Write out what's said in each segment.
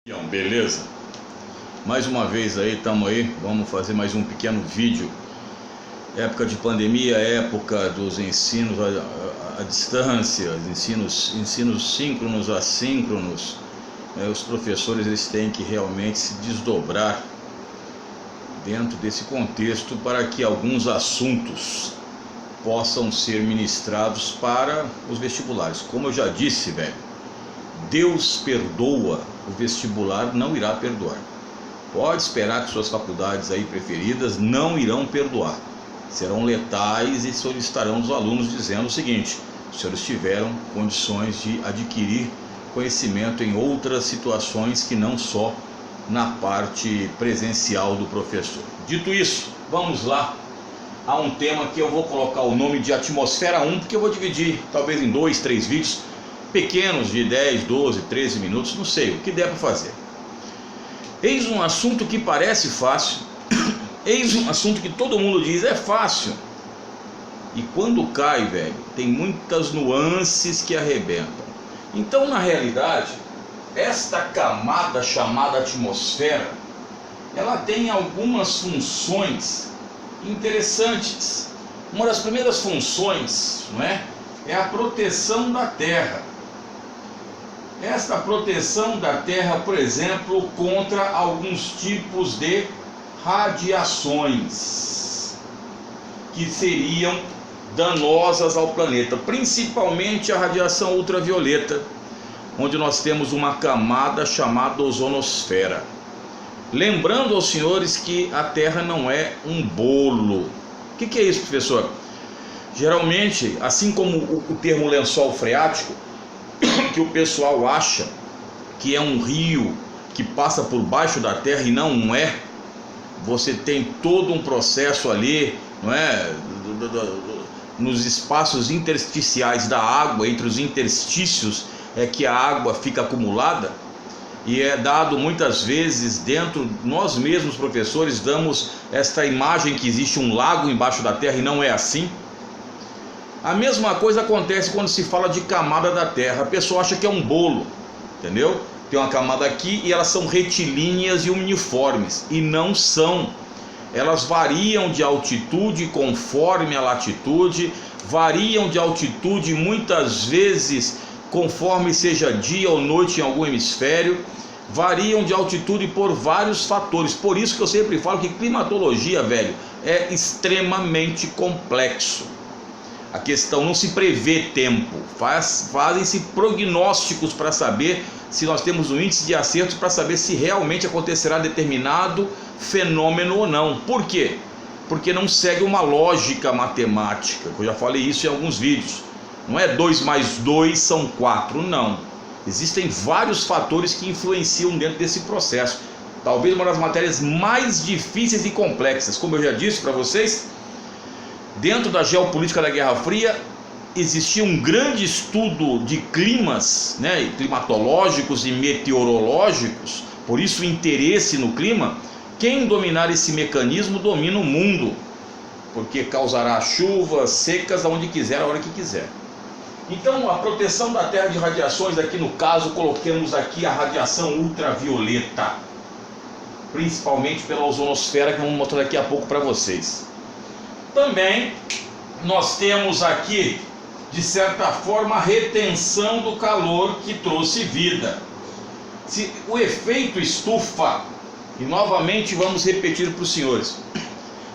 Então, beleza? Mais uma vez aí, estamos aí, vamos fazer mais um pequeno vídeo. Época de pandemia, época dos ensinos à distância, ensinos síncronos, assíncronos. Os professores eles têm que realmente se desdobrar dentro desse contexto para que alguns assuntos possam ser ministrados para os vestibulares. Como eu já disse, velho, Deus perdoa, o vestibular não irá perdoar. Pode esperar que suas faculdades aí preferidas não irão perdoar. Serão letais e solicitarão dos alunos dizendo o seguinte: os senhores tiveram condições de adquirir conhecimento em outras situações que não só na parte presencial do professor. Dito isso, vamos lá a um tema que eu vou colocar o nome de Atmosfera 1, porque eu vou dividir talvez em 2, 3 vídeos pequenos de 10, 12, 13 minutos, não sei, o que der para fazer. Eis um assunto que parece fácil, eis um assunto que todo mundo diz é fácil, e quando cai, velho, tem muitas nuances que arrebentam. Então, na realidade, esta camada chamada atmosfera, ela tem algumas funções interessantes. Uma das primeiras funções, não é a proteção da Terra. Esta proteção da Terra, por exemplo, contra alguns tipos de radiações que seriam danosas ao planeta, principalmente a radiação ultravioleta, onde nós temos uma camada chamada ozonosfera. Lembrando aos senhores que a Terra não é um bolo. O que é isso, professor? Geralmente, assim como o termo lençol freático, que o pessoal acha que é um rio que passa por baixo da terra, e não é. Você tem todo um processo ali, não é, nos espaços intersticiais da água, entre os interstícios é que a água fica acumulada, e é dado muitas vezes dentro, nós mesmos professores damos esta imagem que existe um lago embaixo da terra, e não é assim. A mesma coisa acontece quando se fala de camada da Terra. A pessoa acha que é um bolo, entendeu? Tem uma camada aqui e elas são retilíneas e uniformes, e não são. Elas variam de altitude conforme a latitude, variam de altitude muitas vezes conforme seja dia ou noite em algum hemisfério, variam de altitude por vários fatores. Por isso que eu sempre falo que climatologia, velho, é extremamente complexo. A questão não se prevê tempo, fazem-se prognósticos para saber se nós temos um índice de acerto, para saber se realmente acontecerá determinado fenômeno ou não. Por quê? Porque não segue uma lógica matemática, eu já falei isso em alguns vídeos. Não é 2 mais 2 são 4, não. Existem vários fatores que influenciam dentro desse processo. Talvez uma das matérias mais difíceis e complexas, como eu já disse para vocês. Dentro da geopolítica da Guerra Fria, existia um grande estudo de climas, climatológicos e meteorológicos, por isso o interesse no clima. Quem dominar esse mecanismo domina o mundo, porque causará chuvas secas aonde quiser, a hora que quiser. Então, a proteção da Terra de radiações, aqui no caso, coloquemos aqui a radiação ultravioleta, principalmente pela ozonosfera, que vamos mostrar daqui a pouco para vocês. Também nós temos aqui, de certa forma, a retenção do calor que trouxe vida. O efeito estufa, e novamente vamos repetir para os senhores,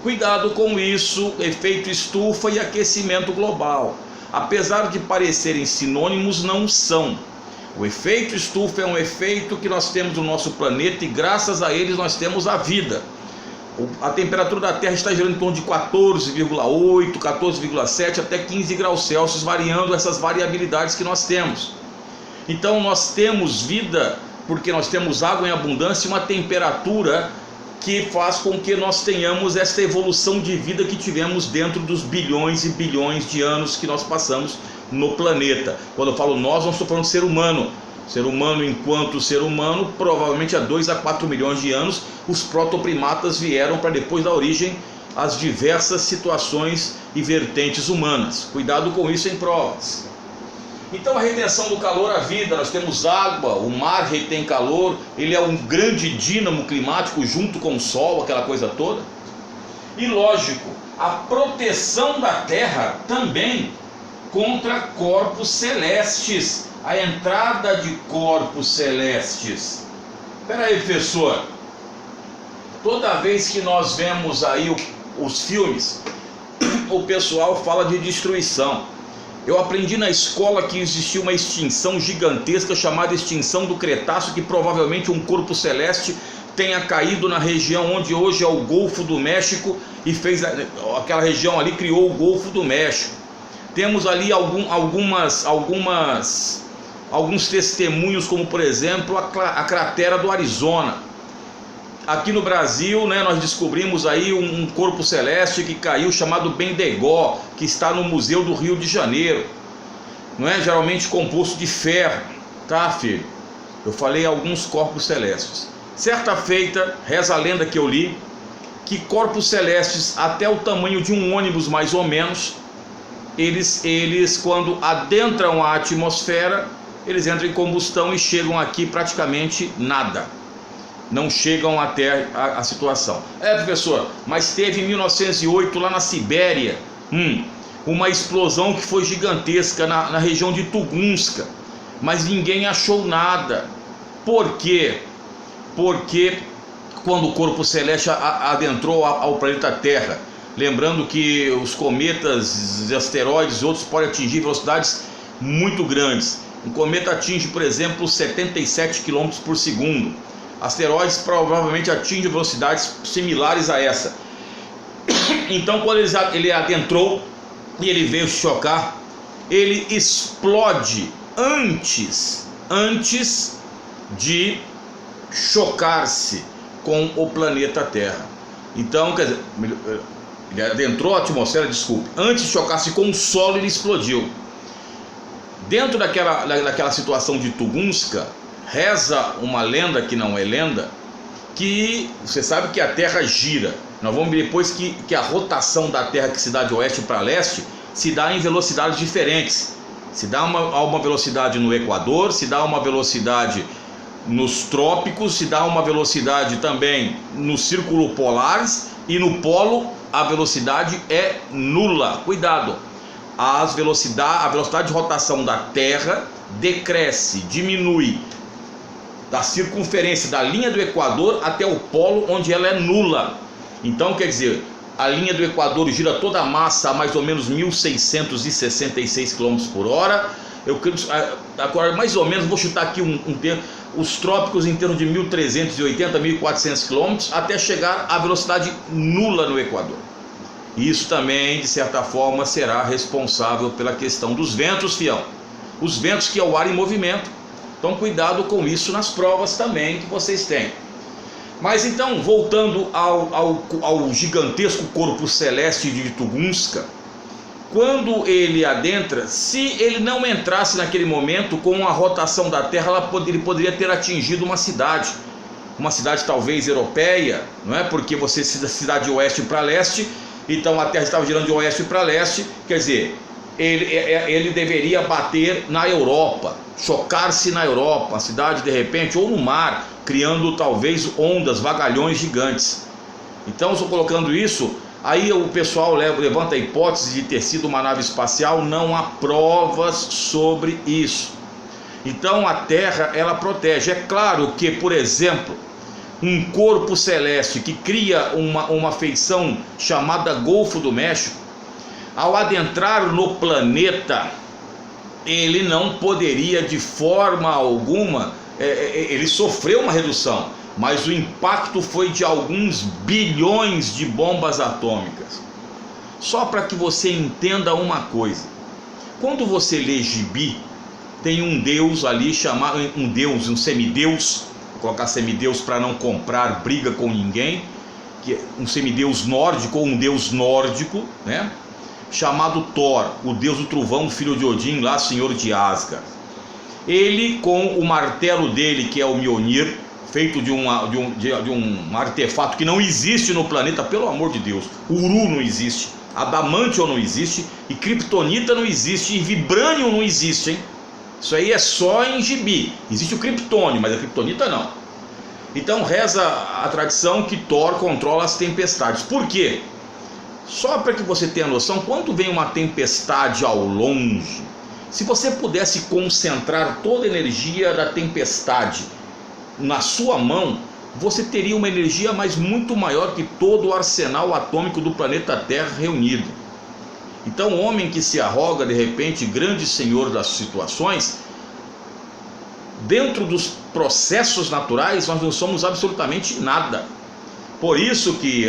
cuidado com isso, efeito estufa e aquecimento global. Apesar de parecerem sinônimos, não são. O efeito estufa é um efeito que nós temos no nosso planeta, e graças a eles nós temos a vida. A temperatura da Terra está girando em torno de 14,8, 14,7 até 15 graus Celsius, variando essas variabilidades que nós temos. Então nós temos vida porque nós temos água em abundância e uma temperatura que faz com que nós tenhamos esta evolução de vida que tivemos dentro dos bilhões e bilhões de anos que nós passamos no planeta. Quando eu falo nós, não estou falando ser humano. Ser humano enquanto ser humano, provavelmente há 2 a 4 milhões de anos, os protoprimatas vieram para depois da origem as diversas situações e vertentes humanas. Cuidado com isso em provas. Então a retenção do calor, a vida, nós temos água, o mar retém calor, ele é um grande dínamo climático junto com o sol, aquela coisa toda. E lógico, a proteção da Terra também contra corpos celestes, a entrada de corpos celestes. Espera aí, professor, toda vez que nós vemos aí os filmes, o pessoal fala de destruição. Eu aprendi na escola que existia uma extinção gigantesca chamada extinção do Cretáceo, que provavelmente um corpo celeste tenha caído na região onde hoje é o Golfo do México e fez aquela região ali, criou o Golfo do México. Temos ali alguns testemunhos, como por exemplo a cratera do Arizona. Aqui no Brasil, né, nós descobrimos aí um corpo celeste que caiu chamado Bendegó, que está no Museu do Rio de Janeiro, não é? Geralmente composto de ferro, tá, filho? Eu falei alguns corpos celestes. Certa feita, reza a lenda que eu li, que corpos celestes até o tamanho de um ônibus mais ou menos, eles quando adentram a atmosfera, eles entram em combustão e chegam aqui praticamente nada. Não chegam até a situação. Professor, mas teve em 1908 lá na Sibéria uma explosão que foi gigantesca na região de Tugunska, mas ninguém achou nada. Por quê? Porque quando o corpo celeste adentrou ao planeta Terra, lembrando que os cometas, asteroides e outros podem atingir velocidades muito grandes. Um cometa atinge, por exemplo, 77 km por segundo. Asteroides provavelmente atingem velocidades similares a essa. Então, quando ele adentrou e ele veio chocar, ele explode antes de chocar-se com o planeta Terra. Então, quer dizer, ele adentrou a atmosfera, antes de chocar-se com o solo, ele explodiu. Dentro daquela situação de Tugunska, reza uma lenda que não é lenda, que você sabe que a Terra gira. Nós vamos ver depois que a rotação da Terra, que se dá de oeste para leste, se dá em velocidades diferentes. Se dá uma velocidade no Equador, se dá uma velocidade nos trópicos, se dá uma velocidade também no círculo polares, e no polo a velocidade é nula. Cuidado! A velocidade de rotação da Terra decresce, diminui da circunferência da linha do Equador até o polo, onde ela é nula. Então, quer dizer, a linha do Equador gira toda a massa a mais ou menos 1.666 km por hora. Agora, mais ou menos, vou chutar aqui um tempo, os trópicos em torno de 1.380, 1.400 km, até chegar à velocidade nula no Equador. Isso também, de certa forma, será responsável pela questão dos ventos, fião. Os ventos, que é o ar em movimento. Então, cuidado com isso nas provas também que vocês têm. Mas então, voltando ao gigantesco corpo celeste de Tugunska, quando ele adentra, se ele não entrasse naquele momento com a rotação da Terra, ele poderia ter atingido uma cidade talvez europeia, não é? Porque você se dá de oeste para leste, então a Terra estava girando de oeste para leste, quer dizer, ele deveria bater na Europa, chocar-se na Europa, a cidade de repente, ou no mar, criando talvez ondas, vagalhões gigantes. Então, estou colocando isso, aí o pessoal levanta a hipótese de ter sido uma nave espacial, não há provas sobre isso. Então a Terra, ela protege. É claro que, por exemplo, um corpo celeste que cria uma feição chamada Golfo do México, ao adentrar no planeta, ele não poderia de forma alguma, ele sofreu uma redução, mas o impacto foi de alguns bilhões de bombas atômicas. Só para que você entenda uma coisa, quando você lê gibi, tem um deus ali chamado, um semideus, vou colocar semideus para não comprar briga com ninguém, que é um semideus nórdico ou um deus nórdico, né? Chamado Thor, o deus do trovão, filho de Odin, lá senhor de Asgard. Ele, com o martelo dele, que é o Mjolnir, feito de um artefato que não existe no planeta, pelo amor de Deus. Uru não existe, Adamantium não existe, e Kryptonita não existe, e Vibranium não existe, hein? Isso aí é só em gibi. Existe o criptônio, mas a criptonita não. Então reza a tradição que Thor controla as tempestades. Por quê? Só para que você tenha noção, quando vem uma tempestade ao longe, se você pudesse concentrar toda a energia da tempestade na sua mão, você teria uma energia mas muito maior que todo o arsenal atômico do planeta Terra reunido. Então o homem que se arroga de repente grande senhor das situações, dentro dos processos naturais nós não somos absolutamente nada. Por isso que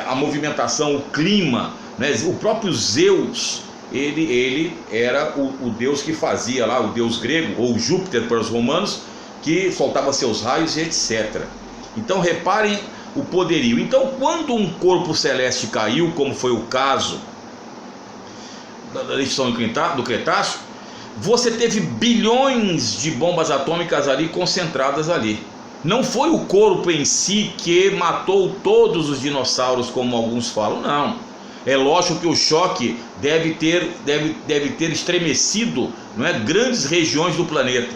a movimentação, o clima, né, o próprio Zeus, ele era o deus que fazia lá, o deus grego, ou Júpiter para os romanos, que soltava seus raios e etc. Então reparem o poderio. Então quando um corpo celeste caiu, como foi o caso da extinção do Cretáceo, você teve bilhões de bombas atômicas ali concentradas ali. Não foi o corpo em si que matou todos os dinossauros, como alguns falam, não. É lógico que o choque deve ter estremecido, não é, grandes regiões do planeta.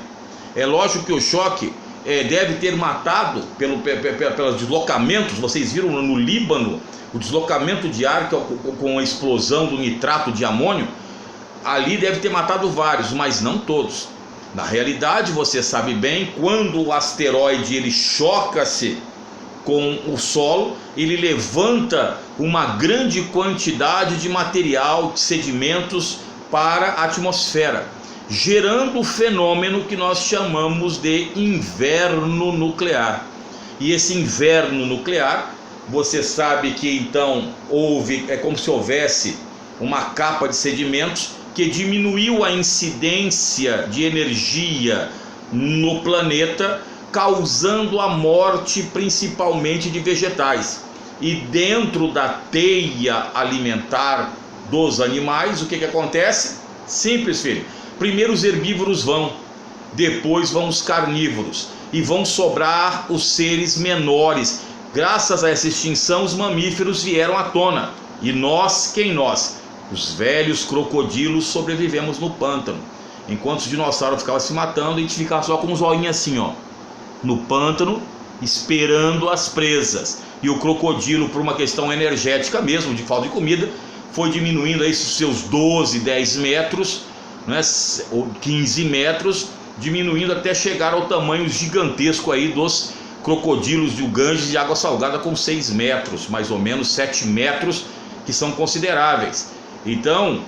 É lógico que o choque deve ter matado pelos deslocamentos. Vocês viram no Líbano o deslocamento de ar com a explosão do nitrato de amônio. Ali deve ter matado vários, mas não todos. Na realidade, você sabe bem, quando o asteroide ele choca-se com o solo, ele levanta uma grande quantidade de material, de sedimentos para a atmosfera, gerando o fenômeno que nós chamamos de inverno nuclear. E esse inverno nuclear, você sabe que então é como se houvesse uma capa de sedimentos que diminuiu a incidência de energia no planeta, causando a morte principalmente de vegetais. E dentro da teia alimentar dos animais, o que acontece? Simples, filho. Primeiro os herbívoros vão, depois vão os carnívoros, e vão sobrar os seres menores. Graças a essa extinção, os mamíferos vieram à tona. E nós, quem nós? Os velhos crocodilos sobrevivemos no pântano. Enquanto os dinossauros ficavam se matando, a gente ficava só com um zoinho assim, ó, no pântano, esperando as presas. E o crocodilo, por uma questão energética mesmo, de falta de comida, foi diminuindo aí seus 12, 10 metros, né, ou 15 metros, diminuindo até chegar ao tamanho gigantesco aí dos crocodilos do Ganges de água salgada, com 6 metros, mais ou menos 7 metros, que são consideráveis. Então,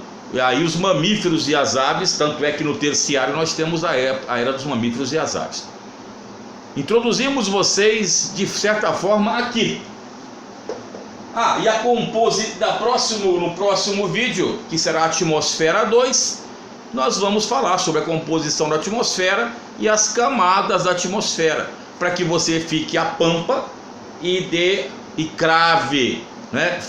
aí os mamíferos e as aves, tanto é que no terciário nós temos a era dos mamíferos e as aves. Introduzimos vocês de certa forma aqui. E no próximo vídeo, que será a Atmosfera 2, nós vamos falar sobre a composição da atmosfera e as camadas da atmosfera, para que você fique a pampa e crave, né?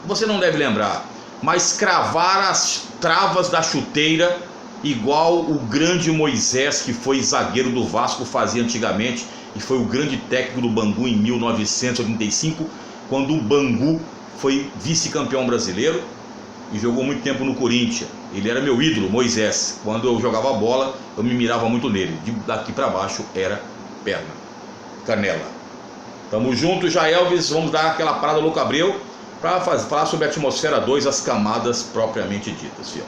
Você não deve lembrar, mas cravar as travas da chuteira, igual o grande Moisés, que foi zagueiro do Vasco, fazia antigamente, e foi o grande técnico do Bangu em 1985, quando o Bangu foi vice-campeão brasileiro e jogou muito tempo no Corinthians. Ele era meu ídolo, Moisés. Quando eu jogava bola, eu me mirava muito nele. Daqui para baixo era perna, canela. Tamo junto, já Elvis. Vamos dar aquela parada louca Abreu para falar sobre a Atmosfera 2, as camadas propriamente ditas, filho.